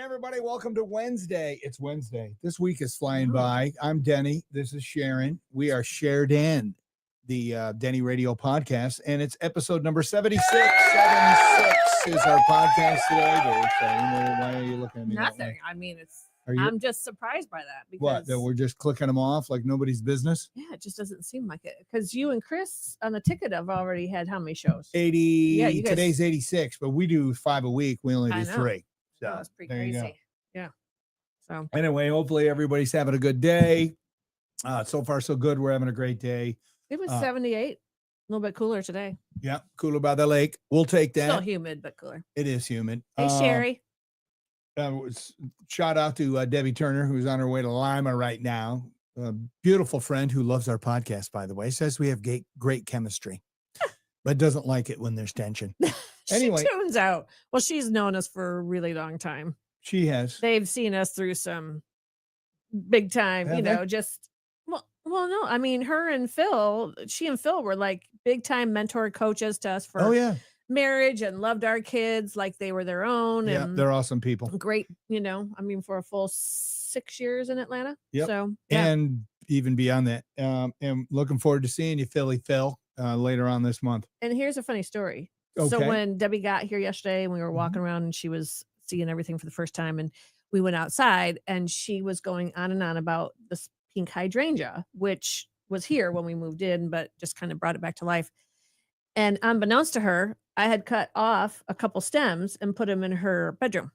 Hey, everybody, welcome to Wednesday. It's Wednesday. This week is flying by. I'm Denny. This is Sharon. We are shared in the Denny Radio Podcast, and it's episode number 76. 76 is our podcast today. Very exciting. Why are you looking at me? Nothing. I mean, I'm just surprised by that. Because, what? That we're just clicking them off like nobody's business? Yeah, it just doesn't seem like it. Because you and Chris on the ticket have already had how many shows? 80. Yeah, you guys, today's 86, but we do 5 a week. We only do 3. So that's pretty crazy. Yeah. So anyway, hopefully everybody's having a good day. So far, so good. We're having a great day. It was 78. A little bit cooler today. Yeah, cooler by the lake. We'll take that. Still humid, but cooler. It is humid. Hey, Sherry. Shout out to Debbie Turner, who's on her way to Lima right now. A beautiful friend who loves our podcast, by the way. Says we have great chemistry, but doesn't like it when there's tension. Anyway, she tunes out. Well, she's known us for a really long time. She has. They've seen us through some big time, no. I mean, she and Phil were like big time mentor coaches to us for marriage and loved our kids like they were their own. Yeah, and they're awesome people. Great, for a full 6 years in Atlanta. Yep. So, and even beyond that. And looking forward to seeing you, Philly Phil, later on this month. And here's a funny story. Okay. So when Debbie got here yesterday and we were walking around and she was seeing everything for the first time and we went outside and she was going on and on about this pink hydrangea, which was here when we moved in, but just kind of brought it back to life. And unbeknownst to her, I had cut off a couple stems and put them in her bedroom.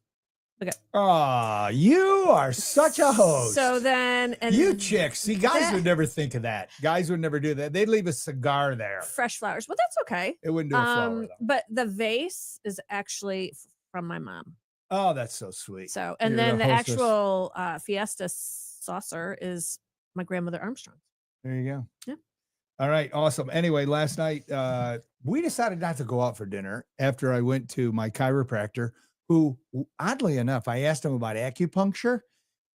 Look at. Oh, you are such a host. So then, and you chicks, see, guys would never think of that. Guys would never do that. They'd leave a cigar there. Fresh flowers. Well, that's okay. It wouldn't do a flower though. But the vase is actually from my mom. Oh, that's so sweet. So, and then the actual Fiesta saucer is my grandmother Armstrong. There you go. Yeah. All right. Awesome. Anyway, last night we decided not to go out for dinner after I went to my chiropractor, who, oddly enough, I asked him about acupuncture,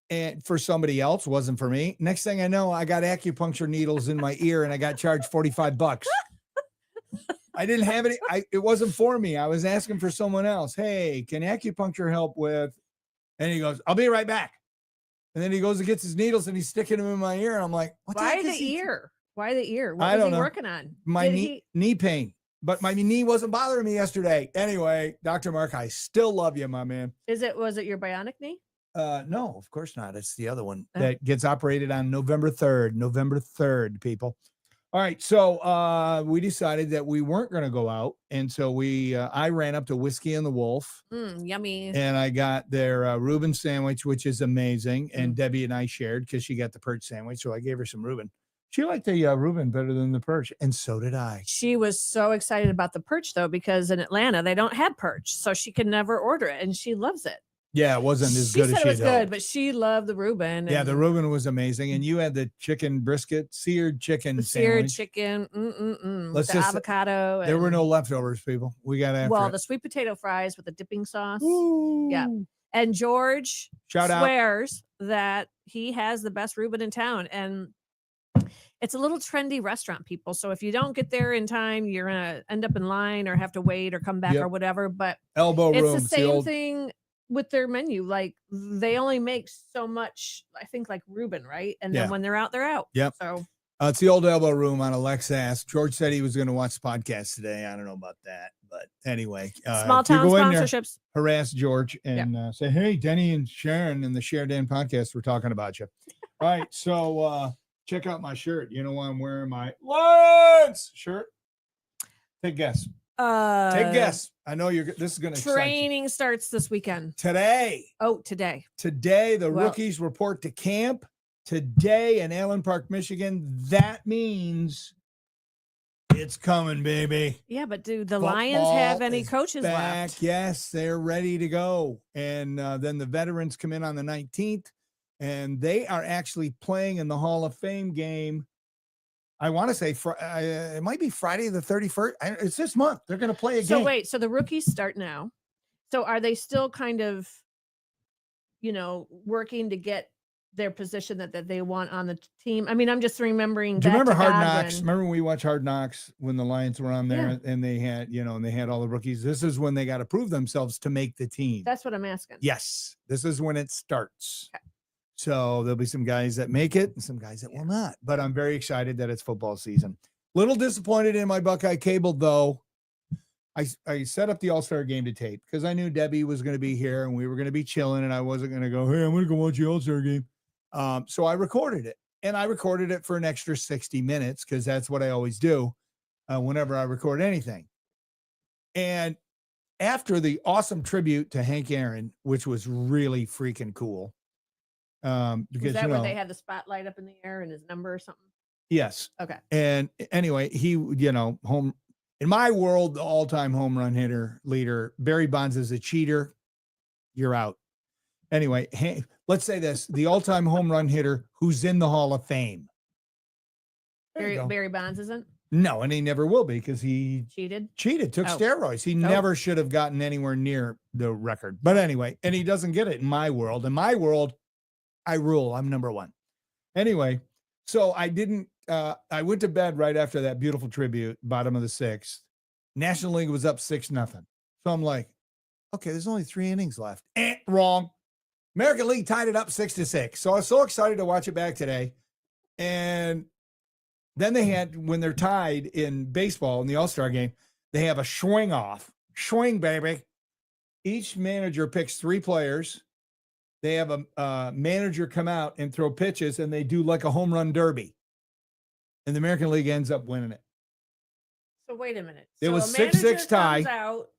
and for somebody else, wasn't for me. Next thing I know, I got acupuncture needles in my ear and I got charged $45. I didn't have any. It wasn't for me. I was asking for someone else. Hey, can acupuncture help with? And he goes, I'll be right back. And then he goes and gets his needles and he's sticking them in my ear. And I'm like, what the heck is he? Why the ear? What was he working on? My knee pain. But my knee wasn't bothering me yesterday. Anyway, Dr. Mark, I still love you, my man. Was it your bionic knee? No, of course not. It's the other one that gets operated on November 3rd, people. All right. So we decided that we weren't going to go out. And so I ran up to Whiskey and the Wolf. Yummy. And I got their Reuben sandwich, which is amazing. And Debbie and I shared because she got the perch sandwich. So I gave her some Reuben. She liked the Reuben better than the perch, and so did I. She was so excited about the perch, though, because in Atlanta, they don't have perch, so she could never order it, and she loves it. Yeah, it wasn't as good as she said it was good, but she loved the Reuben. Yeah, the Reuben was amazing, and you had the chicken brisket, seared chicken sandwich. Seared chicken, the avocado. There were no leftovers, people. We got after the sweet potato fries with the dipping sauce. Ooh. Yeah. And George swears that he has the best Reuben in town, and it's a little trendy restaurant, people. So if you don't get there in time, you're going to end up in line or have to wait or come back or whatever. But elbow room. It's the same thing with their menu. Like they only make so much, I think, like Reuben, right? And then when they're out, they're out. Yep. So it's the old elbow room on Alexas. George said he was going to watch the podcast today. I don't know about that. But anyway. Small town sponsorships. There, harass George and say, hey, Denny and Sharon and the Share Dan podcast, we're talking about you. All right. So, check out my shirt. You know why I'm wearing my Lawrence shirt? Take a guess. Take a guess. I know this is going to training starts this weekend. Today. Oh, today. Today, the rookies report to camp. Today in Allen Park, Michigan. That means it's coming, baby. Yeah, but do the Lions have any coaches left? Yes, they're ready to go. And then the veterans come in on the 19th. And they are actually playing in the Hall of Fame game. I want to say it might be Friday the 31st. It's this month. They're going to play a game. So wait, so the rookies start now. So are they still kind of, working to get their position that they want on the team. I mean, I'm just remembering. Do you remember Hard Godwin. Knocks? Remember when we watched Hard Knocks when the Lions were on there and they had, and they had all the rookies. This is when they got to prove themselves to make the team. That's what I'm asking. Yes. This is when it starts. Okay. So there'll be some guys that make it and some guys that will not. But I'm very excited that it's football season. Little disappointed in my Buckeye cable, though. I set up the All-Star game to tape because I knew Debbie was going to be here and we were going to be chilling and I wasn't going to go, hey, I'm going to go watch the All-Star game. So I recorded it, and I recorded it for an extra 60 minutes because that's what I always do whenever I record anything. And after the awesome tribute to Hank Aaron, which was really freaking cool. Because, was that where they had the spotlight up in the air and his number or something? Yes. Okay. And anyway, he, home in my world, the all-time home run hitter leader, Barry Bonds is a cheater. You're out. Anyway, let's say this, the all-time home run hitter who's in the Hall of Fame. Barry Bonds isn't? No, and he never will be because he cheated, took steroids. He never should have gotten anywhere near the record. But anyway, and he doesn't get it in my world. In my world, I rule. I'm number one. Anyway, so I went to bed right after that beautiful tribute, bottom of the sixth. National League was up 6-0. So I'm like, okay, there's only 3 innings left. Wrong. American League tied it up 6-6. So I was so excited to watch it back today. And then they had, when they're tied in baseball in the All-Star game, they have a swing off. Swing, baby. Each manager picks 3 players. They have a manager come out and throw pitches, and they do like a home run derby. And the American League ends up winning it. So wait a minute. It so was a 6-6 tie. Comes out,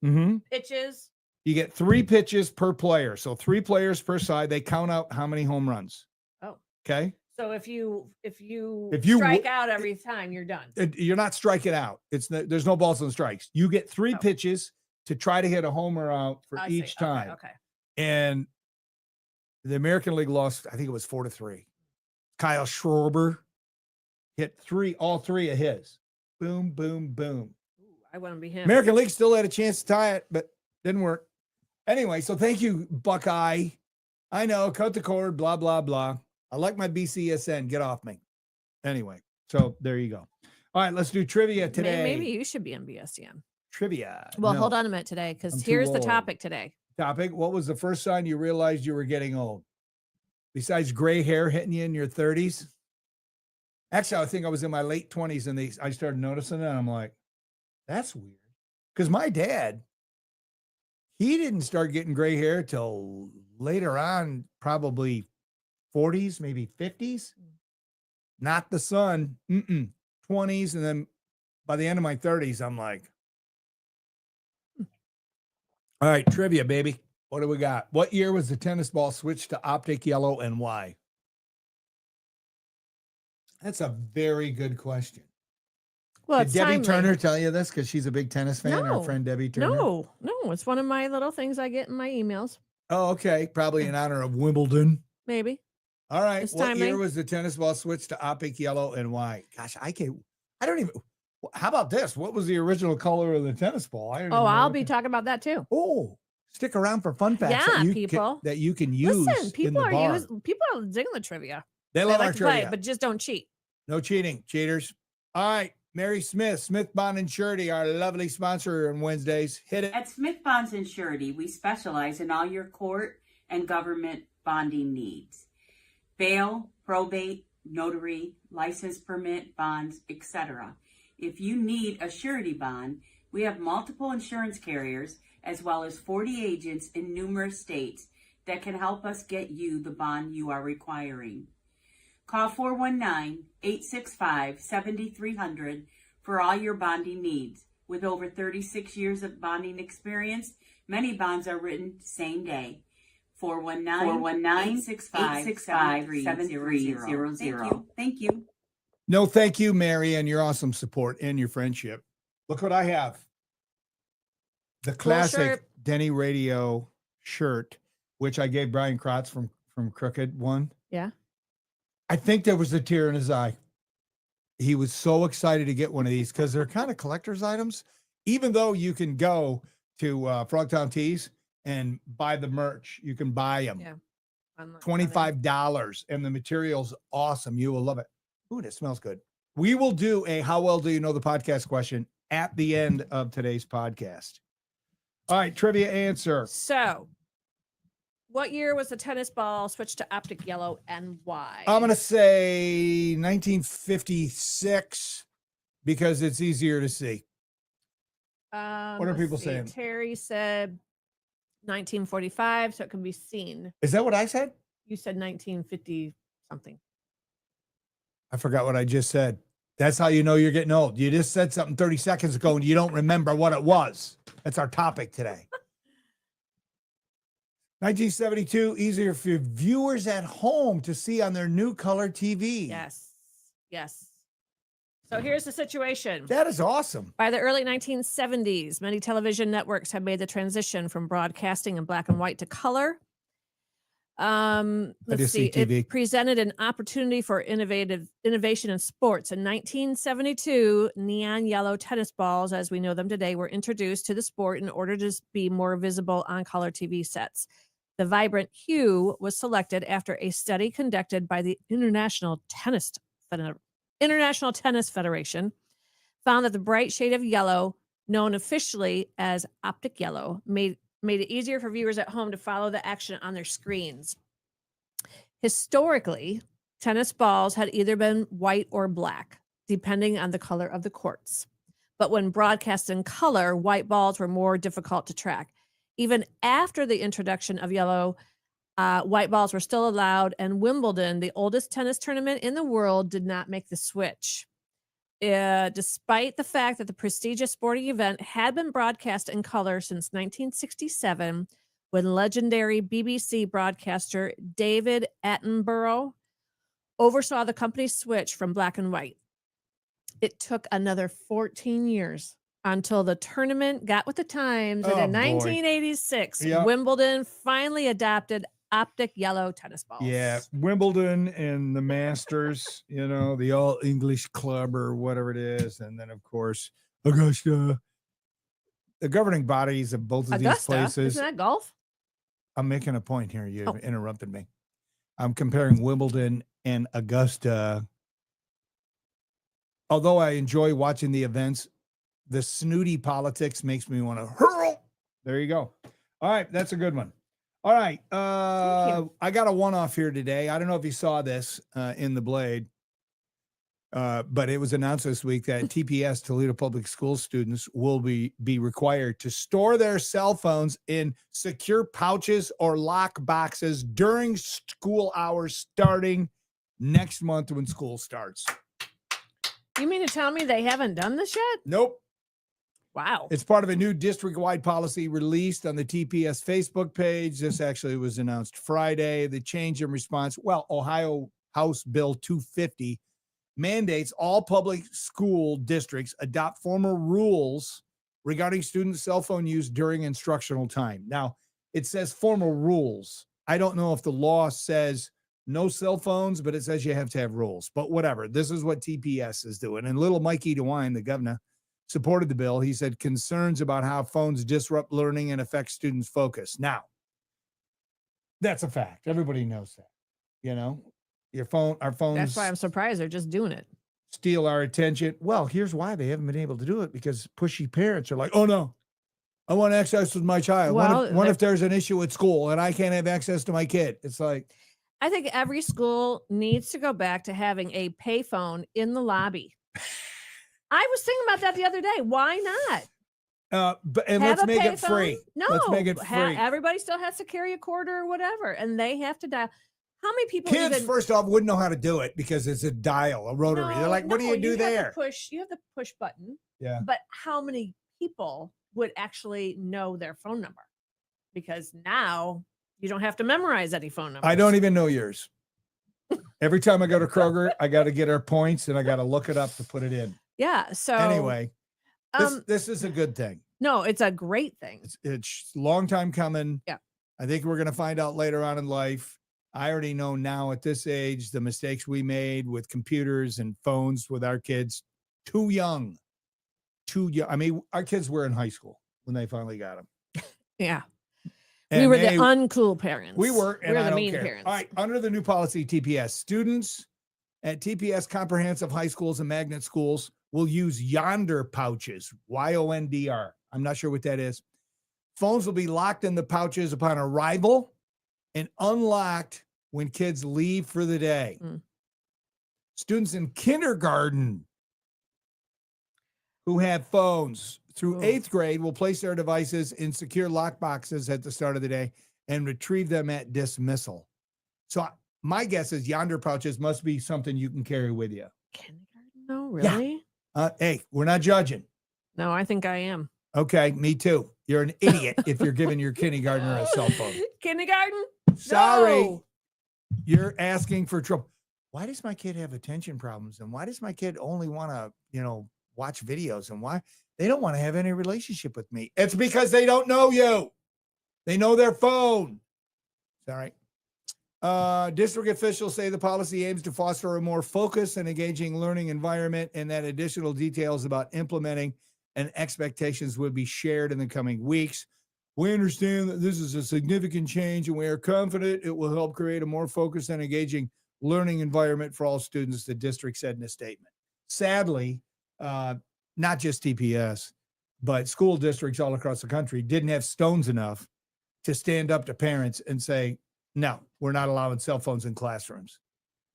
pitches. You get 3 pitches per player. So 3 players per side. They count out how many home runs. Oh. Okay. So if you strike out every time, you're done. You're not striking out. There's no balls and strikes. You get 3 pitches to try to hit a homer out for each time. Okay. And the American League lost, I think it was 4-3. Kyle Schwarber hit all 3 of his. Boom, boom, boom. Ooh, I want to be him. American League still had a chance to tie it, but didn't work. Anyway, so thank you, Buckeye. I know, cut the cord, blah, blah, blah. I like my BCSN. Get off me. Anyway, so there you go. All right, let's do trivia today. Maybe you should be on BSN. Trivia. Well, hold on a minute today, because here's the topic today. What was the first sign you realized you were getting old? Besides gray hair hitting you in your 30s? Actually, I think I was in my late 20s and I started noticing it. And I'm like, that's weird. Because my dad, he didn't start getting gray hair till later on, probably 40s, maybe 50s. Not the son. 20s. And then by the end of my 30s, I'm like, all right, trivia, baby. What do we got? What year was the tennis ball switched to optic yellow and why? That's a very good question. Well, did Debbie Turner tell you this because she's a big tennis fan? Our friend Debbie Turner. No, it's one of my little things I get in my emails. Oh, okay. Probably in honor of Wimbledon. Maybe. All right. What year was the tennis ball switched to optic yellow and why? Gosh, I don't even. How about this? What was the original color of the tennis ball? I'll be talking about that too. Oh, stick around for fun facts that you can use. Listen, people are digging the trivia. They love our trivia, play, but just don't cheat. No cheating, cheaters. All right, Mary Smith Bond and Surety, our lovely sponsor on Wednesdays. Hit it. At Smith Bonds and Surety, we specialize in all your court and government bonding needs. Bail, probate, notary, license permit, bonds, etc. If you need a surety bond, we have multiple insurance carriers as well as 40 agents in numerous states that can help us get you the bond you are requiring. Call 419-865-7300 for all your bonding needs. With over 36 years of bonding experience, many bonds are written same day. 419-865-7300. Thank you. No, thank you, Mary, and your awesome support and your friendship. Look what I have. The classic Denny Radio shirt, which I gave Brian Kratz from Crooked one. Yeah. I think there was a tear in his eye. He was so excited to get one of these because they're kind of collector's items, even though you can go to Frogtown Tees and buy the merch. You can buy them. Yeah. $25, and the material's awesome. You will love it. Ooh, it smells good. We will do a How Well Do You Know the Podcast question at the end of today's podcast. All right, trivia answer. So, what year was the tennis ball switched to optic yellow and why? I'm going to say 1956 because it's easier to see. What are let's people see. saying? Terry said 1945, so it can be seen. Is that what I said? You said 1950 something. I forgot what I just said. That's how you know you're getting old. You just said something 30 seconds ago and you don't remember what it was. That's our topic today. 1972, easier for viewers at home to see on their new color TV. Yes. Yes. So here's the situation. That is awesome. By the early 1970s, many television networks had made the transition from broadcasting in black and white to color. Let's see. It presented an opportunity for innovation in sports. In 1972, neon yellow tennis balls, as we know them today, were introduced to the sport in order to be more visible on color TV sets. The vibrant hue was selected after a study conducted by the International Tennis Federation found that the bright shade of yellow, known officially as optic yellow, made it easier for viewers at home to follow the action on their screens. Historically, tennis balls had either been white or black, depending on the color of the courts. But when broadcast in color, white balls were more difficult to track. Even after the introduction of yellow, white balls were still allowed, and Wimbledon, the oldest tennis tournament in the world, did not make the switch. Despite the fact that the prestigious sporting event had been broadcast in color since 1967, when legendary BBC broadcaster David Attenborough oversaw the company's switch from black and white. It took another 14 years until the tournament got with the times, and in 1986, Wimbledon finally adopted optic yellow tennis balls. Yeah, Wimbledon and the Masters, the All English Club or whatever it is. And then, of course, Augusta. The governing bodies of both of these places. Isn't that golf? I'm making a point here. You interrupted me. I'm comparing Wimbledon and Augusta. Although I enjoy watching the events, the snooty politics makes me want to hurl. There you go. All right, that's a good one. All right. I got a one-off here today. I don't know if you saw this in the Blade, but it was announced this week that TPS, Toledo Public School students, will be required to store their cell phones in secure pouches or lock boxes during school hours starting next month when school starts. You mean to tell me they haven't done this yet? Nope. Wow. It's part of a new district-wide policy released on the TPS Facebook page. This actually was announced Friday. The change in response, Ohio House Bill 250 mandates all public school districts adopt formal rules regarding student cell phone use during instructional time. Now, it says formal rules. I don't know if the law says no cell phones, but it says you have to have rules. But whatever. This is what TPS is doing. And little Mikey DeWine, the governor, supported the bill. He said concerns about how phones disrupt learning and affect students' focus. Now, that's a fact. Everybody knows that. Our phones. That's why I'm surprised they're just doing it. Steal our attention. Well, here's why they haven't been able to do it, because pushy parents are like, oh no, I want access with my child. Well, what if there's an issue at school and I can't have access to my kid? It's like, I think every school needs to go back to having a payphone in the lobby. I was thinking about that the other day. Why not? Let's make it free. No, let's make it free. Everybody still has to carry a quarter or whatever, and they have to dial. How many people? Kids, first off, wouldn't know how to do it because it's a dial, a rotary. They're like, what do you do there? You have the push button. Yeah. But how many people would actually know their phone number? Because now you don't have to memorize any phone number. I don't even know yours. Every time I go to Kroger, I got to get our points and I got to look it up to put it in. Yeah. So anyway, this is a good thing. No, it's a great thing. It's a long time coming. Yeah. I think we're going to find out later on in life. I already know now at this age, the mistakes we made with computers and phones with our kids. Too young. I mean, our kids were in high school when they finally got them. Yeah. We were the uncool parents. We were, and we I the don't mean care. parents. All right, under the new policy, TPS, students at TPS comprehensive high schools and magnet schools will use Yonder pouches, YONDR. I'm not sure what that is. Phones will be locked in the pouches upon arrival and unlocked when kids leave for the day. Students in kindergarten who have phones through 8th grade will place their devices in secure lock boxes at the start of the day and retrieve them at dismissal. So my guess is Yonder pouches must be something you can carry with you. Kindergarten? No, really? Yeah. Hey, we're not judging. No, I think I am. Okay, me too. You're an idiot if you're giving your kindergartner a cell phone. Kindergarten? Sorry. No. You're asking for trouble. Why does my kid have attention problems? And why does my kid only want to, watch videos? And why they don't want to have any relationship with me? It's because they don't know you. They know their phone. Sorry. District officials say the policy aims to foster a more focused and engaging learning environment, and that additional details about implementing and expectations will be shared in the coming weeks. We understand that this is a significant change, and we are confident it will help create a more focused and engaging learning environment for all students, the district said in a statement. Sadly, not just TPS, but school districts all across the country didn't have stones enough to stand up to parents and say, no, we're not allowing cell phones in classrooms.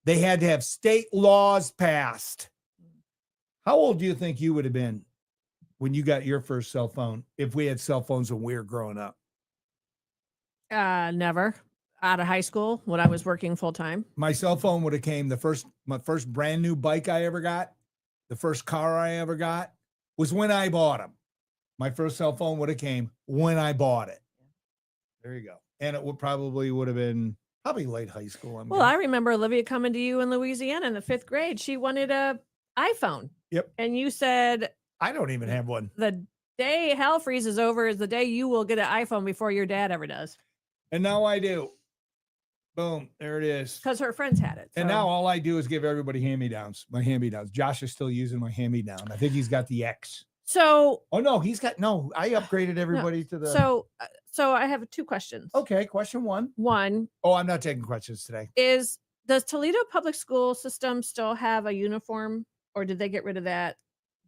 They had to have state laws passed. How old do you think you would have been when you got your first cell phone if we had cell phones when we were growing up? Never. Out of high school when I was working full time. My cell phone would have came my first brand new bike I ever got, the first car I ever got was when I bought them. My first cell phone would have came when I bought it. There you go. And it would have been late high school. I remember Olivia coming to you in Louisiana in the 5th grade. She wanted a iPhone. Yep. And you said, I don't even have one. The day hell freezes over is the day you will get an iPhone before your dad ever does. And now I do. Boom. There it is. Because her friends had it. So. And now all I do is give everybody hand-me-downs. My hand-me-downs. Josh is still using my hand-me-down. I think he's got the X. So. Oh, no, I upgraded everybody to the. So I have 2 questions. Okay. Question 1. Oh, I'm not taking questions today. Does Toledo public school system still have a uniform, or did they get rid of that?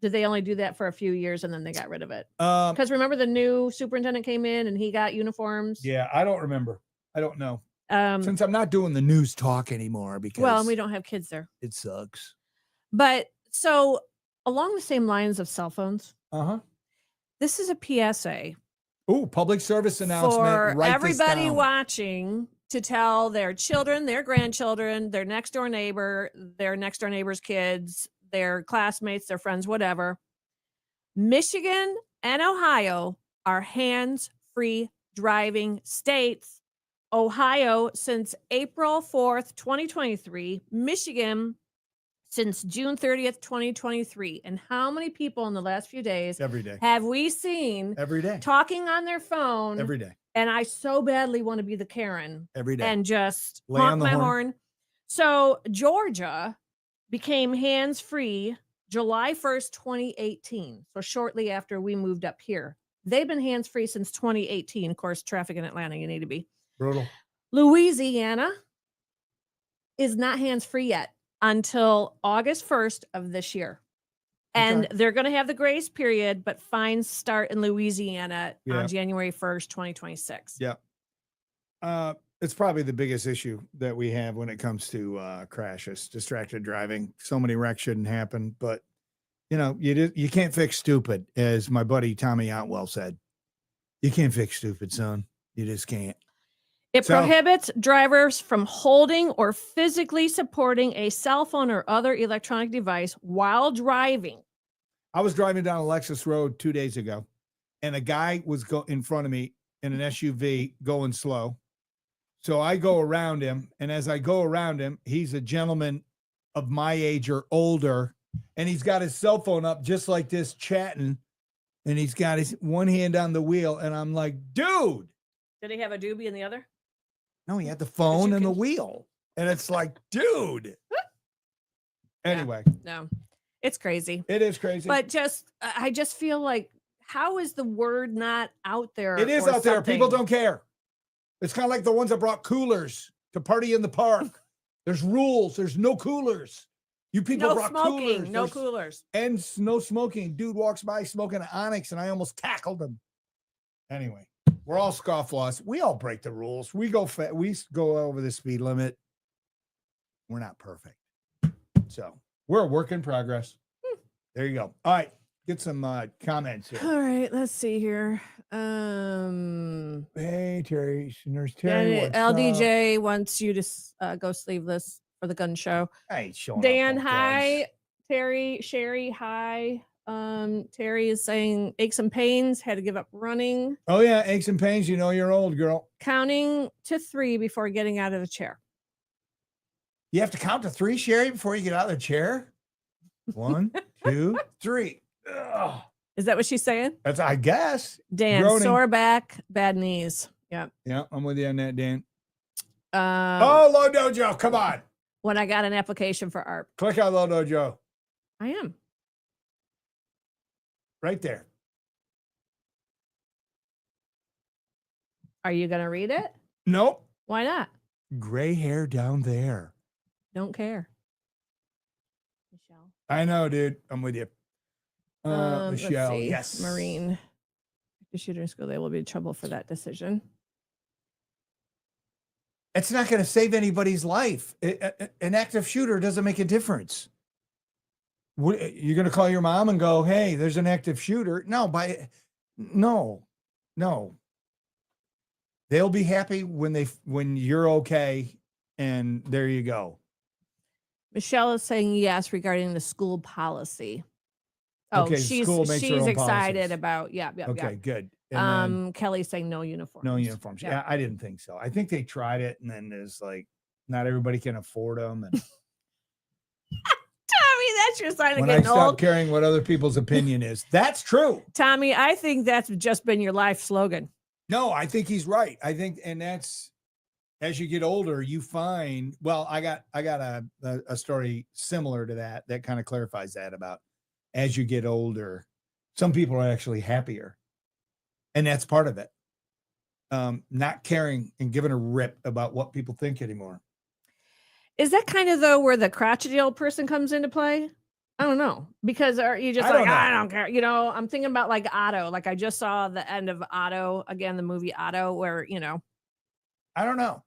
Did they only do that for a few years and then they got rid of it? Because remember the new superintendent came in and he got uniforms? Yeah, I don't remember. I don't know. Since I'm not doing the news talk anymore because. Well, and we don't have kids there. It sucks. But so along the same lines of cell phones. This is a PSA. Oh, public service announcement. For everybody watching to tell their children, their grandchildren, their next door neighbor, their next door neighbor's kids, their classmates, their friends, whatever. Michigan and Ohio are hands-free driving states. Ohio since April 4th, 2023. Michigan since June 30th, 2023. And how many people in the last few days every day have we seen every day talking on their phone every day? And I so badly want to be the Karen every day and just lay honk on the my horn. horn. So Georgia became hands-free July 1st, 2018. So shortly after we moved up here. They've been hands-free since 2018. Of course, traffic in Atlanta, you need to be. Brutal. Louisiana is not hands-free yet until August 1st of this year. And they're going to have the grace period, but fines start in Louisiana on January 1st, 2026. Yeah. It's probably the biggest issue that we have when it comes to crashes, distracted driving. So many wrecks shouldn't happen, but you can't fix stupid, as my buddy Tommy Otwell said. You can't fix stupid, son. You just can't. It prohibits drivers from holding or physically supporting a cell phone or other electronic device while driving. I was driving down Alexis Road 2 days ago, and a guy was in front of me in an SUV going slow. So I go around him, and as I go around him, he's a gentleman of my age or older, and he's got his cell phone up just like this chatting, and he's got his one hand on the wheel, and I'm like, dude. Did he have a doobie in the other? No, he had the phone and the wheel. And it's like, dude. Anyway. No, it's crazy. It is crazy. But I just feel like, how is the word not out there? It is out there. People don't care. It's kind of like the ones that brought coolers to party in the park. There's rules. There's no coolers. You people No brought smoking, coolers. no coolers. And no smoking. Dude walks by smoking an Onyx, and I almost tackled him. Anyway, we're all scofflaws. We all break the rules. We go over the speed limit. We're not perfect. So we're a work in progress. There you go. All right. Get some comments here. All right, let's see here. Hey, Terry. Nurse Terry. What's LDJ wants you to go sleeveless for the gun show. I ain't showing Dan, up on hi. guns. Terry, Sherry, hi. Terry is saying aches and pains, had to give up running. Oh, yeah. Aches and pains. You know you're old, girl. Counting to 3 before getting out of the chair. You have to count to 3, Sherry, before you get out of the chair? 1, 2, 3. Ugh. Is that what she's saying? That's, I guess. Dan, Groaning. sore back, bad knees. Yeah. Yeah, I'm with you on that, Dan. Oh, Low Dojo. Come on. when I got an application for ARP. Click on Low Dojo. I am. Right there. Are you going to read it? Nope. Why not? Gray hair down there. Don't care. Michelle. I know, dude. I'm with you. Let's Michelle, see. yes. Marine. The shooter in school, they will be in trouble for that decision. It's not going to save anybody's life. An active shooter doesn't make a difference. You're going to call your mom and go, hey, there's an active shooter. No. They'll be happy when you're okay. And there you go. Michelle is saying yes regarding the school policy. Oh, Okay, she's school makes their own excited policies. about Okay, good. And then Kelly's saying no uniforms. no uniforms. Yeah. Yeah, I didn't think so. I think they tried it, and then there's like, not everybody can afford them. And Tommy, that's your sign of when I getting stop old. caring what other people's opinion is, that's true. Tommy, I think that's just been your life slogan. No, I think he's right. I think, and that's as you get older, you find. Well, I got a story similar to that kind of clarifies that about as you get older, some people are actually happier, and that's part of it. Not caring and giving a rip about what people think anymore. Is that kind of though where the crotchety old person comes into play? I don't know, because are you just I like don't know. I don't care? You know, I'm thinking about like Otto. Like I just saw the end of Otto again, the movie Otto, where I don't know.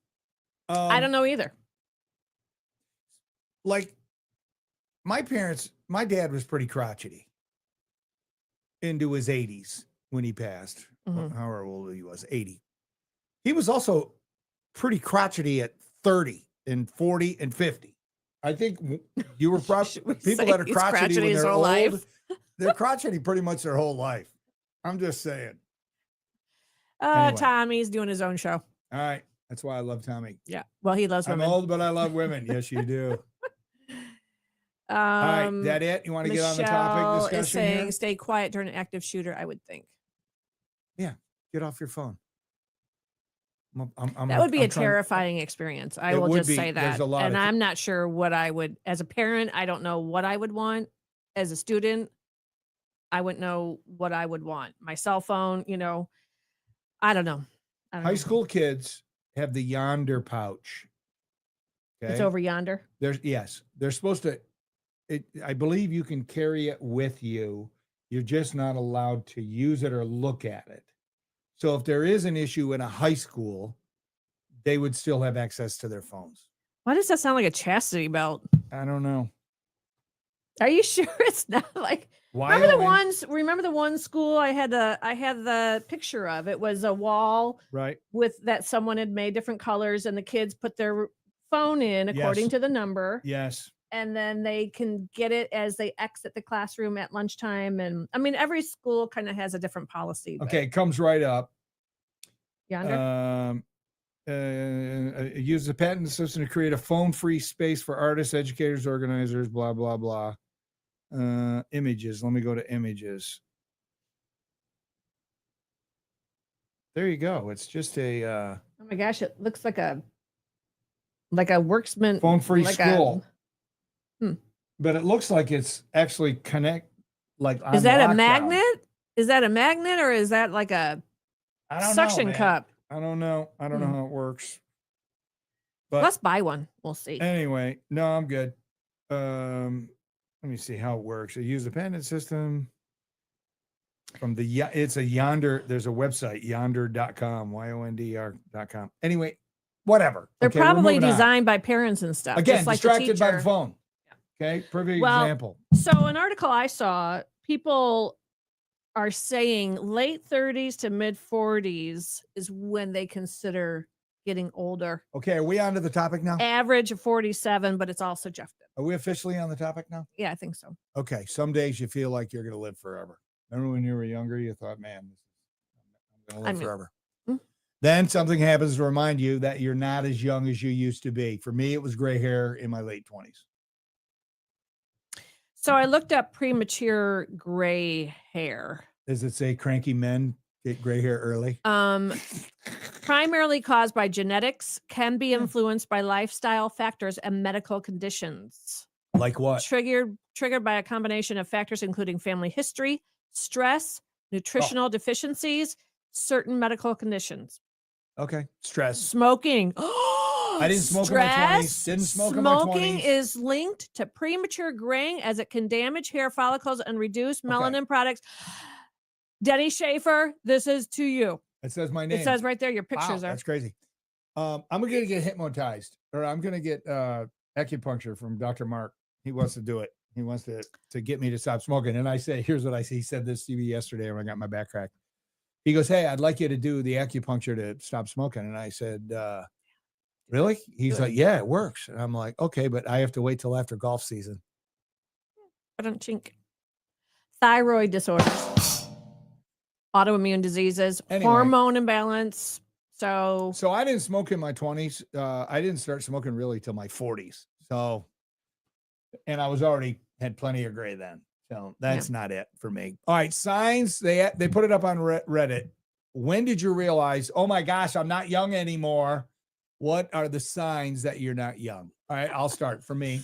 I don't know either. Like my dad was pretty crotchety into his 80s when he passed. Mhm. However old he was, 80. He was also pretty crotchety at 30 and 40 and 50. I think you were probably Should we people say that are he's crotchety crotchety when his they're whole old. life? They're crotchety pretty much their whole life. I'm just saying. Anyway. Tommy's doing his own show. All right. That's why I love Tommy. Yeah. Well, he loves I'm women. old, but I love women. Yes, you do. All right. That it? You want to get on the topic Michelle discussion is saying here? stay quiet during an active shooter, I would think. Get off your phone. That would be a I'm trying- terrifying experience. I It will would just be. say There's that. a lot And of I'm not sure what I would, as a parent, I don't know what I would want. As a student, I wouldn't know what I would want. My cell phone, I don't know. High school kids have the Yonder pouch. It's over yonder. They're supposed to. I believe you can carry it with you. You're just not allowed to use it or look at it. So if there is an issue in a high school, they would still have access to their phones. Why does that sound like a chastity belt? I don't know. Are you sure it's not like? Remember the one school I had the picture of? It was a wall Right. with that someone had made different colors, and the kids put their phone in according Yes. to the number. Yes. And then they can get it as they exit the classroom at lunchtime. And I mean, every school kind of has a different policy. but Okay. It comes right up. Yonder. Use the patent system to create a phone-free space for artists, educators, organizers, blah, blah, blah. Images. Let me go to images. There you go. It's just a Oh my gosh, it looks like a worksman phone-free like school. But it looks like it's actually Is that a magnet? Is that a magnet or is that like a I don't suction know, man. cup? I don't know. I don't know how it works. But Let's buy one. We'll see. anyway, no, I'm good. Let me see how it works. I use the pendant system from it's a Yonder. There's a website, yonder.com, YONDR.com. Anyway, whatever. They're Okay, we're probably moving on. designed by parents and stuff. Again, just like the distracted by the teacher. phone. Okay, perfect Well, example. So an article I saw, people are saying late 30s to mid 40s is when they consider getting older. Okay, are we on to the topic now? Average of 47, but it's all suggestive. Are we officially on the topic now? Yeah, I think so. Okay, some days you feel like you're going to live forever. Remember when you were younger, you thought, man, I'm going to live forever. Then something happens to remind you that you're not as young as you used to be. For me, it was gray hair in my late 20s. So I looked up premature gray hair. Does it say cranky men get gray hair early? Primarily caused by genetics, can be influenced by lifestyle factors and medical conditions. Like what? Triggered by a combination of factors including family history, stress, nutritional deficiencies, certain medical conditions. Okay. Stress. Smoking. I didn't smoke in my 20s. Didn't smoke in my 20s. Smoking is linked to premature graying as it can damage hair follicles and reduce melanin products. Denny Schaefer, this is to you. It says my name. It says right there, your pictures wow, are. That's crazy. I'm going to get hypnotized, or I'm going to get acupuncture from Dr. Mark. He wants to do it. He wants to get me to stop smoking. And I say, here's what I see. He said this to me yesterday when I got my back cracked. He goes, hey, I'd like you to do the acupuncture to stop smoking. And I said, really? He's like, yeah, it works. And I'm like, okay, but I have to wait till after golf season. I don't chink. Thyroid disorders, autoimmune diseases, hormone imbalance. So I didn't smoke in my 20s. I didn't start smoking really till my 40s. So, and I was already had plenty of gray then. So that's not it for me. All right. Signs. They put it up on Reddit. When did you realize, oh my gosh, I'm not young anymore? What are the signs that you're not young? All right. I'll start. For me,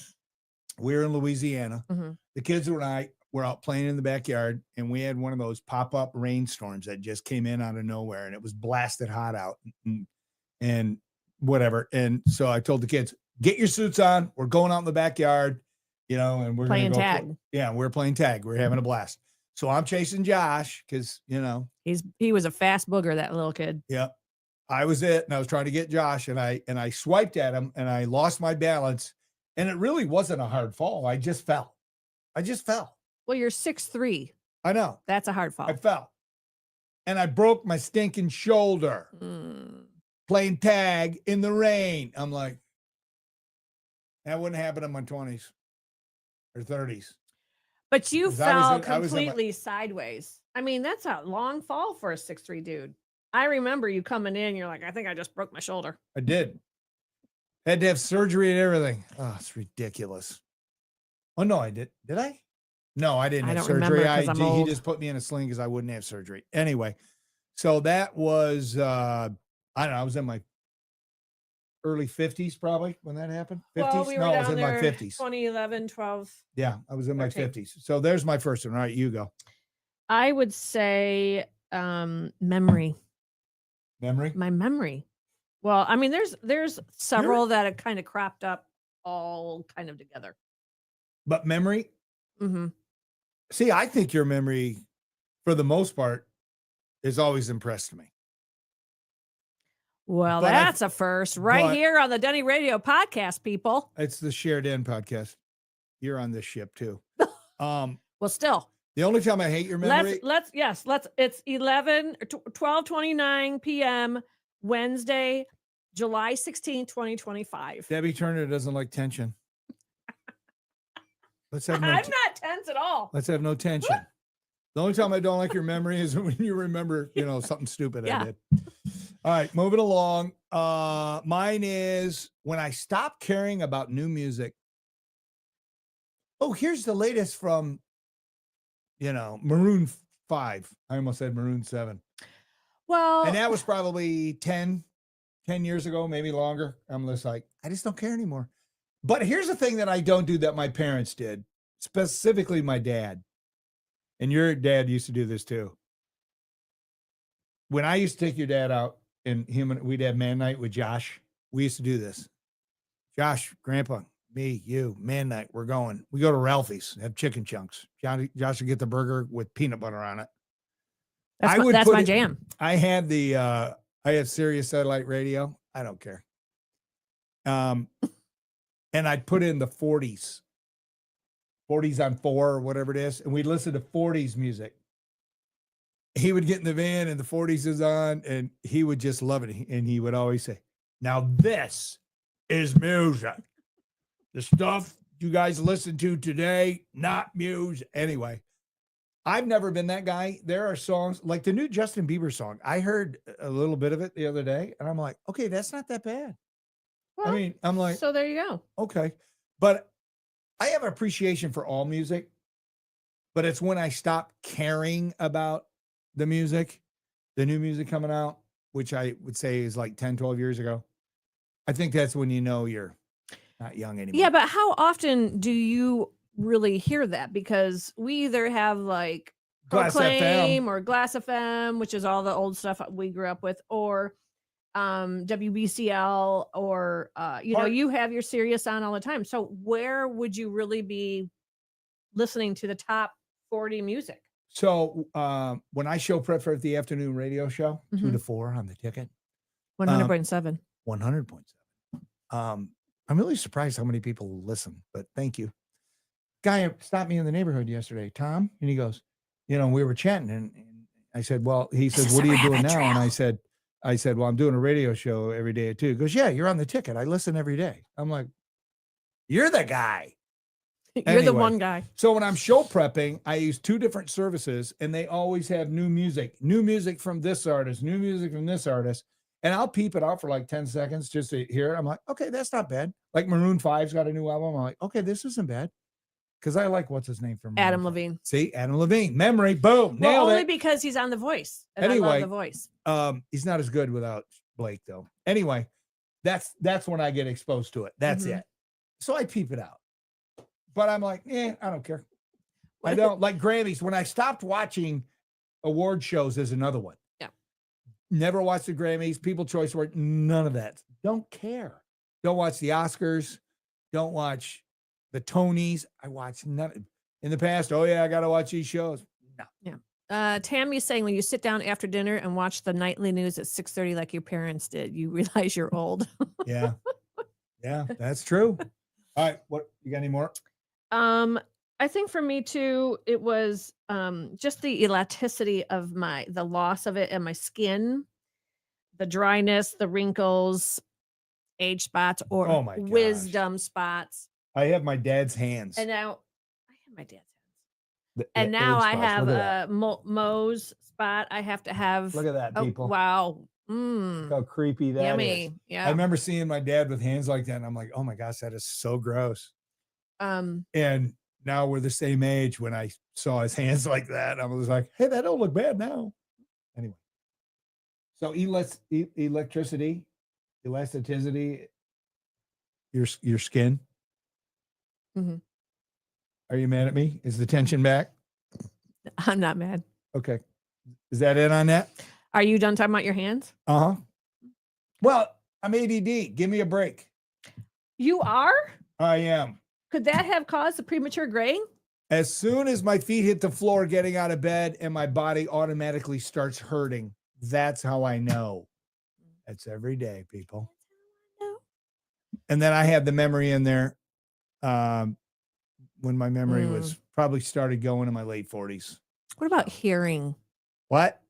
we're in Louisiana. Mm-hmm. The kids and I were out playing in the backyard, and we had one of those pop-up rainstorms that just came in out of nowhere, and it was blasted hot out and whatever. And so I told the kids, get your suits on. We're going out in the backyard. And we're playing tag. We're playing tag. We're having a blast. So I'm chasing Josh because, he was a fast booger, that little kid. Yep. I was it. And I was trying to get Josh, and I swiped at him, and I lost my balance, and it really wasn't a hard fall. I just fell. Well, you're 6'3". I know. That's a hard fall. I fell, and I broke my stinking shoulder playing tag in the rain. I'm like, that wouldn't happen in my 20s. Or 30s. But you fell completely sideways. I mean, that's a long fall for a 6'3" dude. I remember you coming in, you're like, I think I just broke my shoulder. I did. Had to have surgery and everything. Oh, it's ridiculous. Oh, no, I did. Did I? No, I didn't have surgery. He just put me in a sling because I wouldn't have surgery. Anyway, so that was, I don't know, I was in my early 50s probably when that happened. 50s? Well, we were I was in my 50s. 2011, 12. Yeah, I was in my 50s. So there's my first one. All right, you go. I would say memory. Memory? My memory. Well, I mean, there's several that have kind of cropped up all kind of together. But memory? Mm-hmm. See, I think your memory, for the most part, has always impressed me. Well, but that's a first here on the Denny Radio Podcast, people. It's the Shared In podcast. You're on this ship too. Well, still. The only time I hate your memory. Let's it's 12:29 p.m. Wednesday, July 16, 2025. Debbie Turner doesn't like tension. Let's have I'm not tense at all. Let's have no tension. The only time I don't like your memory is when you remember, something stupid I did. All right, moving along. Mine is when I stop caring about new music. Oh, here's the latest from, Maroon 5. I almost said Maroon 7. Well, and that was probably 10 years ago, maybe longer. I'm just like, I just don't care anymore. But here's the thing that I don't do that my parents did, specifically my dad. And your dad used to do this too. When I used to take your dad out and we'd have man night with Josh. We used to do this. Josh, Grandpa, me, you, man night. We're going. We go to Ralphie's, have chicken chunks. Josh would get the burger with peanut butter on it. That's my jam. I had I had Sirius satellite radio. I don't care. And I'd put in the 40s on 4 or whatever it is, and we'd listen to 40s music. He would get in the van and the 40s is on, and he would just love it. And he would always say, now this is music. The stuff you guys listen to today, not music. Anyway, I've never been that guy. There are songs like the new Justin Bieber song. I heard a little bit of it the other day, and I'm like, okay, that's not that bad. Well, I mean, I'm like, so there you go. Okay. But I have an appreciation for all music, but it's when I stop caring about the music, the new music coming out, which I would say is like 10, 12 years ago. I think that's when you know you're not young anymore. Yeah, but how often do you really hear that? Because we either have like Glass Proclaim FM. or Glass FM, which is all the old stuff we grew up with, or WBCL, or you have your Sirius on all the time. So where would you really be listening to the top 40 music? So when I show prep for the afternoon radio show, 2 to 4 on the ticket. 100.7. 100.7. I'm really surprised how many people listen, but thank you. Guy stopped me in the neighborhood yesterday, Tom, and he goes, we were chatting, and I said, well, he says, what are you doing now? And I said, well, I'm doing a radio show every day at 2. He goes, yeah, you're on the ticket. I listen every day. I'm like, you're the guy. You're the one guy. So when I'm show prepping, I use 2 different services, and they always have new music from this artist, new music from this artist. And I'll peep it out for like 10 seconds just to hear it. I'm like, okay, that's not bad. Like Maroon 5's got a new album. I'm like, okay, this isn't bad. Because I like, what's his name from Maroon Adam 5? Levine. See, Adam Levine. Memory, boom, nailed only it. because he's on The Voice. And Anyway, I love The Voice. He's not as good without Blake, though. Anyway, that's when I get exposed to it. That's it. So I peep it out. But I'm like, I don't care. I don't like Grammys. When I stopped watching award shows is another one. Yeah. Never watched the Grammys, People's Choice Award, none of that. Don't care. Don't watch the Oscars. Don't watch the Tonys. I watch none. In the past, I got to watch these shows. No. Yeah. Tammy's saying when you sit down after dinner and watch the nightly news at 6:30 like your parents did, you realize you're old. Yeah. Yeah, that's true. All right. What, you got any more? I think for me too, it was just the elasticity of the loss of it in my skin, the dryness, the wrinkles, age spots, or Oh my gosh. wisdom spots. I have my dad's hands. And now I have my dad's hands. The And now age I spots. have Look at a Moe's spot. I have to have. that. Look at that, people. Wow. Look how creepy that is. Yummy. Yeah. I remember seeing my dad with hands like that, and I'm like, oh my gosh, that is so gross. And now we're the same age. When I saw his hands like that, I was like, hey, that don't look bad now. Anyway, so electricity, elasticity, your skin. Are you mad at me? Is the tension back? I'm not mad. Okay. Is that it on that? Are you done talking about your hands? Well, I'm ADD. Give me a break. You are? I am. Could that have caused the premature graying? As soon as my feet hit the floor getting out of bed and my body automatically starts hurting, that's how I know. That's every day, people. And then I had the memory in there when my memory was probably started going in my late 40s. What about hearing? What?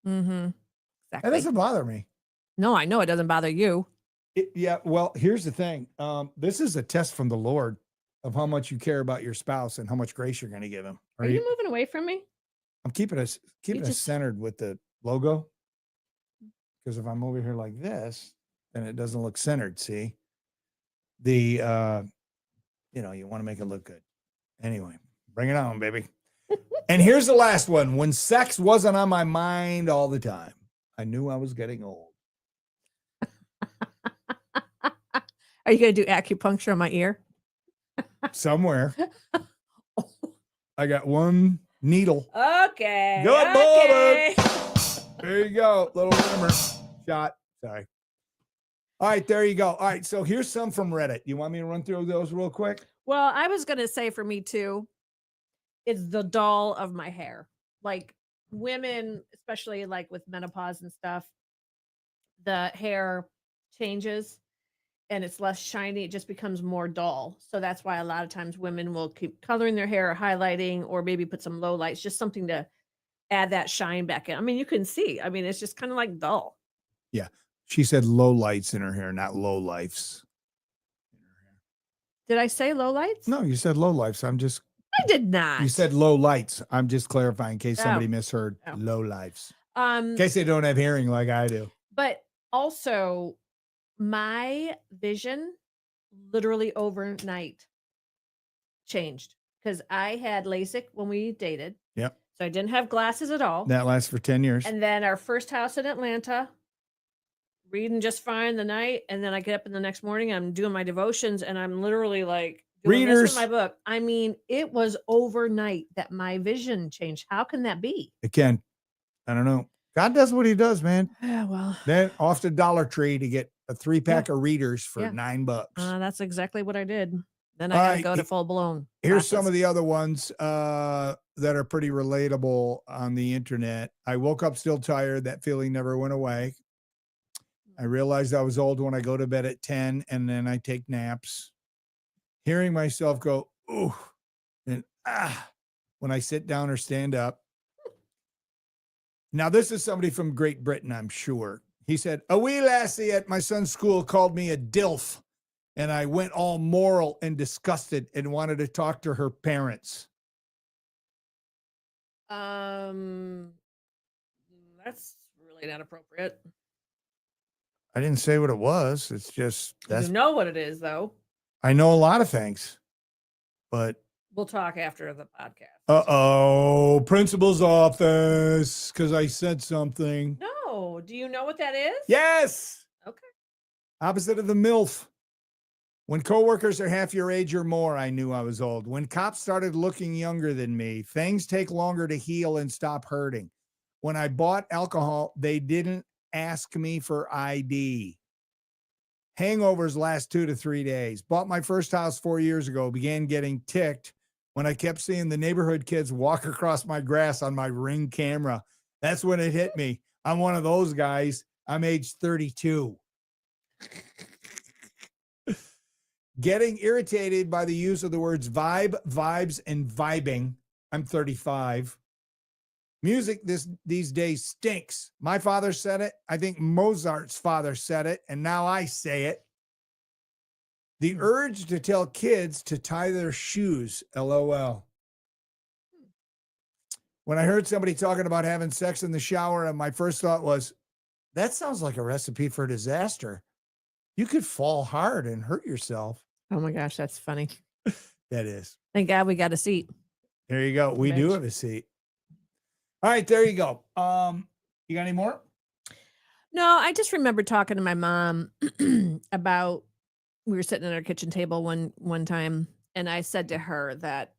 Exactly. That doesn't bother me. No, I know it doesn't bother you. Yeah. Well, here's the thing. This is a test from the Lord of how much you care about your spouse and how much grace you're going to give him. Are you moving away from me? I'm keeping us centered with the logo. Because if I'm over here like this, then it doesn't look centered. See, you want to make it look good. Anyway, bring it on, baby. And here's the last one. When sex wasn't on my mind all the time, I knew I was getting old. Are you going to do acupuncture on my ear? Somewhere. I got one needle. Okay. Good boy. There you go. Little rumor shot. Sorry. All right, there you go. All right, so here's some from Reddit. You want me to run through those real quick? Well, I was going to say for me too, it's the dull of my hair. Like women, especially like with menopause and stuff, the hair changes and it's less shiny. It just becomes more dull. So that's why a lot of times women will keep coloring their hair or highlighting or maybe put some low lights, just something to add that shine back in. I mean, you can see. I mean, it's just kind of like dull. Yeah. She said low lights in her hair, not low lifes. Did I say low lights? No, you said low lifes. I did not. You said low lights. I'm just clarifying in case somebody Oh. misheard. Oh. Low lives. In case they don't have hearing like I do. But also, my vision literally overnight changed because I had LASIK when we dated. Yep. So I didn't have glasses at all. That lasts for 10 years. And then our first house in Atlanta, reading just fine the night. And then I get up in the next morning, I'm doing my devotions and I'm literally like doing this with my book. I mean, it was overnight that my vision changed. How can that be? It can. I don't know. God does what he does, man. Yeah, well. Then off to Dollar Tree to get a 3-pack of readers for $9. That's exactly what I did. Then I got to go to full blown. Here's some of the other ones that are pretty relatable on the internet. I woke up still tired. That feeling never went away. I realized I was old when I go to bed at 10 and then I take naps. Hearing myself go, ooh, and when I sit down or stand up. Now, this is somebody from Great Britain, I'm sure. He said, a wee lassie at my son's school called me a DILF, and I went all moral and disgusted and wanted to talk to her parents. That's really not appropriate. I didn't say what it was. It's just You know what it is, though. I know a lot of things, but we'll talk after the podcast. Principal's office, because I said something. No, do you know what that is? Yes. Okay. Opposite of the MILF. When coworkers are half your age or more, I knew I was old. When cops started looking younger than me, things take longer to heal and stop hurting. When I bought alcohol, they didn't ask me for ID. Hangovers last 2 to 3 days. Bought my first house 4 years ago. Began getting ticked when I kept seeing the neighborhood kids walk across my grass on my Ring camera. That's when it hit me. I'm one of those guys. I'm age 32. Getting irritated by the use of the words vibe, vibes, and vibing. I'm 35. Music these days stinks. My father said it. I think Mozart's father said it, and now I say it. The urge to tell kids to tie their shoes, LOL. When I heard somebody talking about having sex in the shower, and my first thought was, that sounds like a recipe for disaster. You could fall hard and hurt yourself. Oh my gosh, that's funny. That is. Thank God we got a seat. There you go. We do have a seat. All right, there you go. You got any more? No, I just remember talking to my mom about, we were sitting at our kitchen table one time, and I said to her that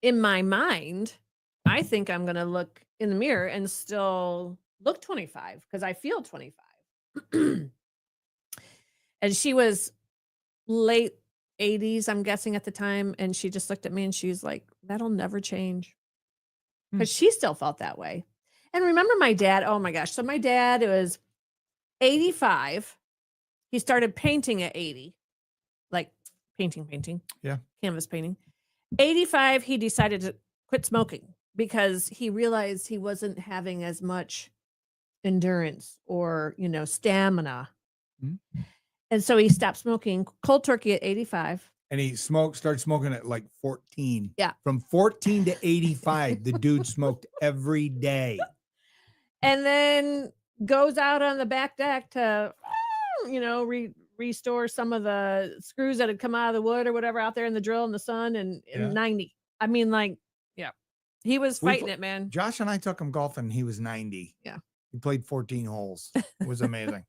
in my mind, I think I'm going to look in the mirror and still look 25 because I feel 25. And she was late 80s, I'm guessing at the time. And she just looked at me and she's like, that'll never change. Because she still felt that way. And remember my dad, oh my gosh. So my dad was 85. He started painting at 80, like painting. Yeah. Canvas painting. 85, he decided to quit smoking because he realized he wasn't having as much endurance or, stamina. Mm-hmm. And so he stopped smoking cold turkey at 85. And he started smoking at like 14. Yeah. From 14 to 85, the dude smoked every day. And then goes out on the back deck to, restore some of the screws that had come out of the wood or whatever out there in the drill in the sun and 90. I mean, he was fighting it, man. Josh and I took him golfing. He was 90. Yeah. He played 14 holes. It was amazing.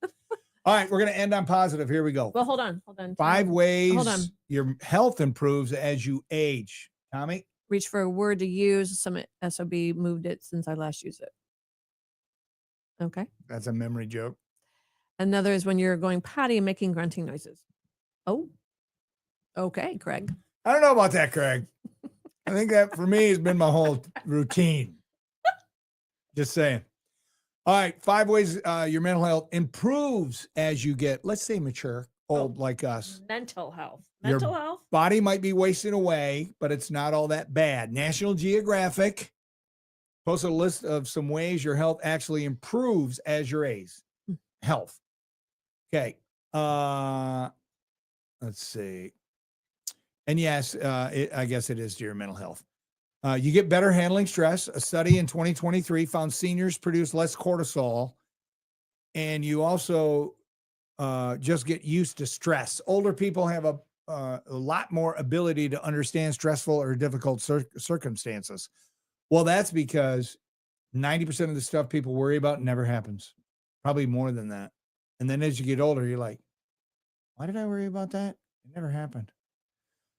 All right, we're going to end on positive. Here we go. Well, hold on. 5 ways your health improves as you age. Tommy? Reach for a word to use. Some SOB moved it since I last used it. Okay. That's a memory joke. Another is when you're going potty and making grunting noises. Oh, okay, Craig. I don't know about that, Craig. I think that for me has been my whole routine. Just saying. All right, 5 ways your mental health improves as you get, let's say, mature, old like us. Mental health. Your Mental health. Body might be wasting away, but it's not all that bad. National Geographic posted a list of some ways your health actually improves as you age. Health. Okay. Let's see. And yes, I guess it is to your mental health. You get better handling stress. A study in 2023 found seniors produce less cortisol, and you also just get used to stress. Older people have a lot more ability to understand stressful or difficult circumstances. Well, that's because 90% of the stuff people worry about never happens, probably more than that. And then as you get older, you're like, why did I worry about that? It never happened.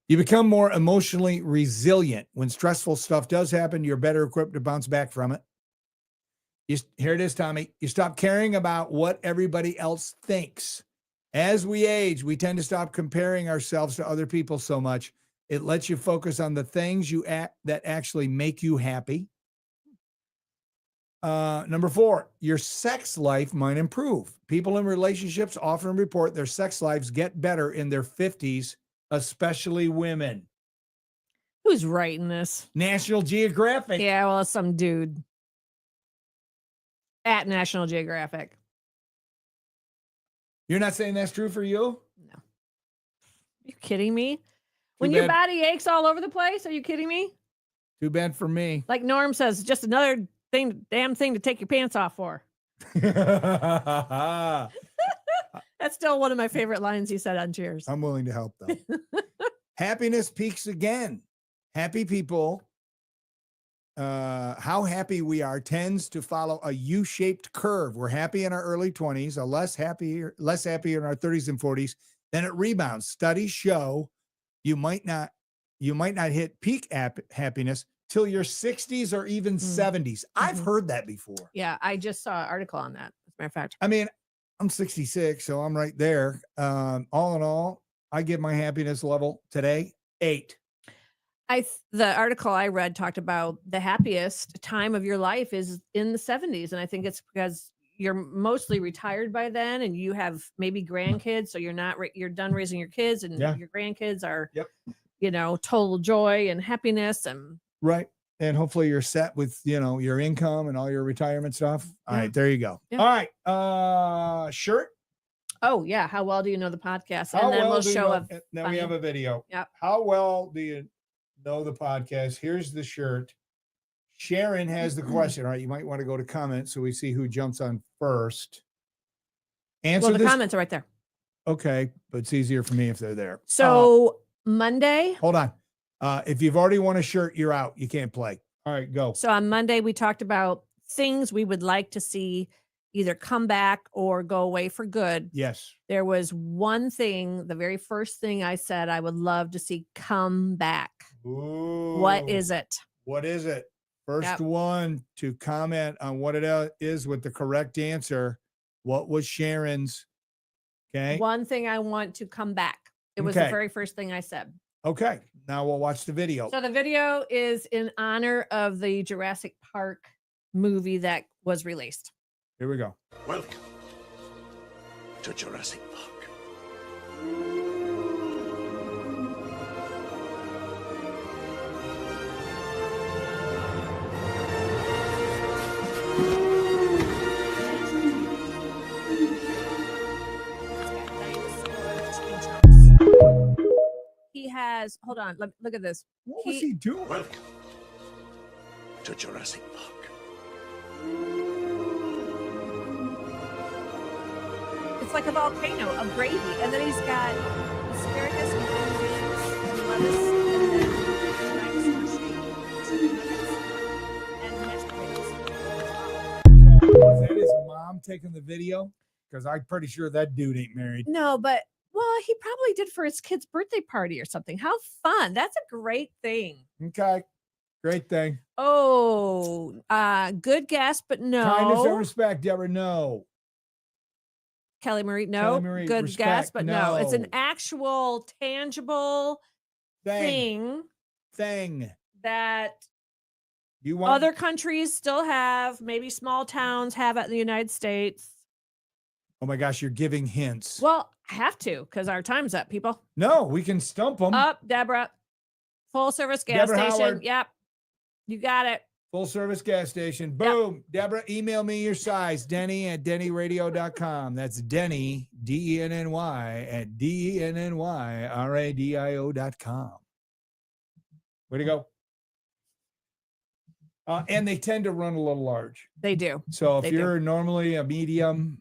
You become more emotionally resilient. When stressful stuff does happen, you're better equipped to bounce back from it. Here it is, Tommy. You stop caring about what everybody else thinks. As we age, we tend to stop comparing ourselves to other people so much. It lets you focus on the things that actually make you happy. Number 4, your sex life might improve. People in relationships often report their sex lives get better in their 50s, especially women. Who's writing this? National Geographic. Yeah, well, some dude at National Geographic. You're not saying that's true for you? No. Are you kidding me? When your body aches all over the place, are you kidding me? Too bad for me. Like Norm says, just another damn thing to take your pants off for. That's still one of my favorite lines he said on Cheers. I'm willing to help, though. Happiness peaks again. Happy people, how happy we are tends to follow a U-shaped curve. We're happy in our early 20s, less happy in our 30s and 40s. Then it rebounds. Studies show you might not hit peak happiness till your 60s or even 70s. I've heard that before. Yeah, I just saw an article on that, as a matter of fact. I mean, I'm 66, so I'm right there. All in all, I give my happiness level today 8. The article I read talked about the happiest time of your life is in the 70s. And I think it's because you're mostly retired by then and you have maybe grandkids. So you're done raising your kids and your grandkids are, total joy and happiness. And right. And hopefully you're set with, your income and all your retirement stuff. All right, there you go. Yeah. All right. Shirt. Oh yeah. How well do you know the podcast? And then we'll show Then we have a video. Yep. How well do you know the podcast? Here's the shirt. Sharon has the question. All right. You might want to go to comments so we see who jumps on first. Well, the comments are right there. Okay. But it's easier for me if they're there. So Monday. Hold on. If you've already won a shirt, you're out. You can't play. All right, go. So on Monday, we talked about things we would like to see either come back or go away for good. Yes. There was one thing, the very first thing I said I would love to see come back. Ooh. What is it? What is it? First one to comment on what it is with the correct answer. What was Sharon's? Okay. One thing I want to come back. It was the very first thing I said. Okay. Now we'll watch the video. So the video is in honor of the Jurassic Park movie that was released. Here we go. Welcome to Jurassic Park. He has, hold on, look at this. What was he doing? Welcome to Jurassic Park. It's like a volcano of gravy. And then he's got asparagus and green beans and lettuce and then dinosaur shaped and mashed potatoes. Was that his mom taking the video? Because I'm pretty sure that dude ain't married. No, but well, he probably did for his kid's birthday party or something. How fun. That's a great thing. Okay. Great thing. Oh, good guess, but no. Kindness and respect, Deborah. No. Kelly Marie. No, Marie, good guess, respect. but no, it's an No. actual tangible thing that You want other countries still have, maybe small towns have it in the United States. Oh my gosh, you're giving hints. Well, I have to because our time's up, people. No, we can stump them. Up, Deborah. Full service gas Deborah station. Howard. Yep. You got it. Full service gas station. Boom. Deborah, email me your size. Denny at DennyRadio.com. That's Denny, DENNY at DENNYRADIO.com. Way to go. And they tend to run a little large. They do. So if They you're normally a medium,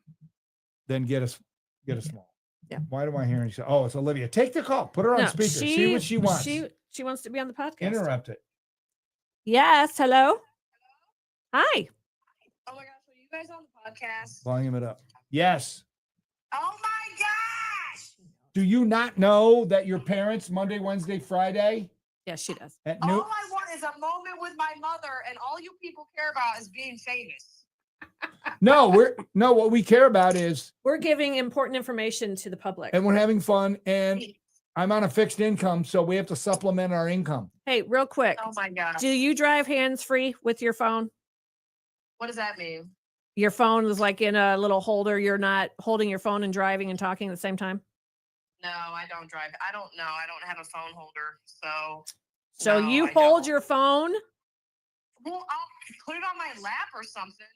then get a small. Yeah. Why do I hear you say, oh, it's Olivia. Take the call. Put her on speaker. See what she wants. She wants to be on the podcast. Interrupt it. Yes. Hello. Hi. Oh my gosh, are you guys on the podcast? Volume it up. Yes. Oh my gosh! Do you not know that your parents Monday, Wednesday, Friday Yes, she does. at All noon? I want is a moment with my mother, and all you people care about is being famous. No, what we care about is, We're giving important information to the public. and we're having fun, and I'm on a fixed income, so we have to supplement our income. Hey, real quick. Oh my gosh. Do you drive hands-free with your phone? What does that mean? Your phone is like in a little holder. You're not holding your phone and driving and talking at the same time? No, I don't drive. I don't know. I don't have a phone holder. So no, you I hold don't. your phone? Well, I'll put it on my lap or something.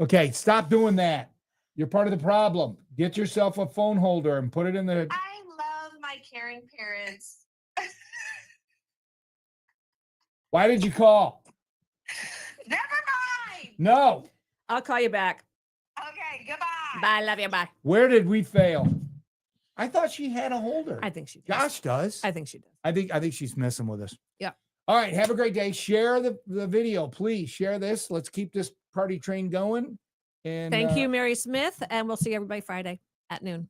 Okay, stop doing that. You're part of the problem. Get yourself a phone holder and put it in the. I love my caring parents. Why did you call? Never mind. No. I'll call you back. Okay, goodbye. Bye. Love you. Bye. Where did we fail? I thought she had a holder. I think she does. Josh does. I think she does. I think she's messing with us. Yeah. All right. Have a great day. Share the video, please. Share this. Let's keep this party train going. And Thank you, Mary Smith. And we'll see everybody Friday at noon.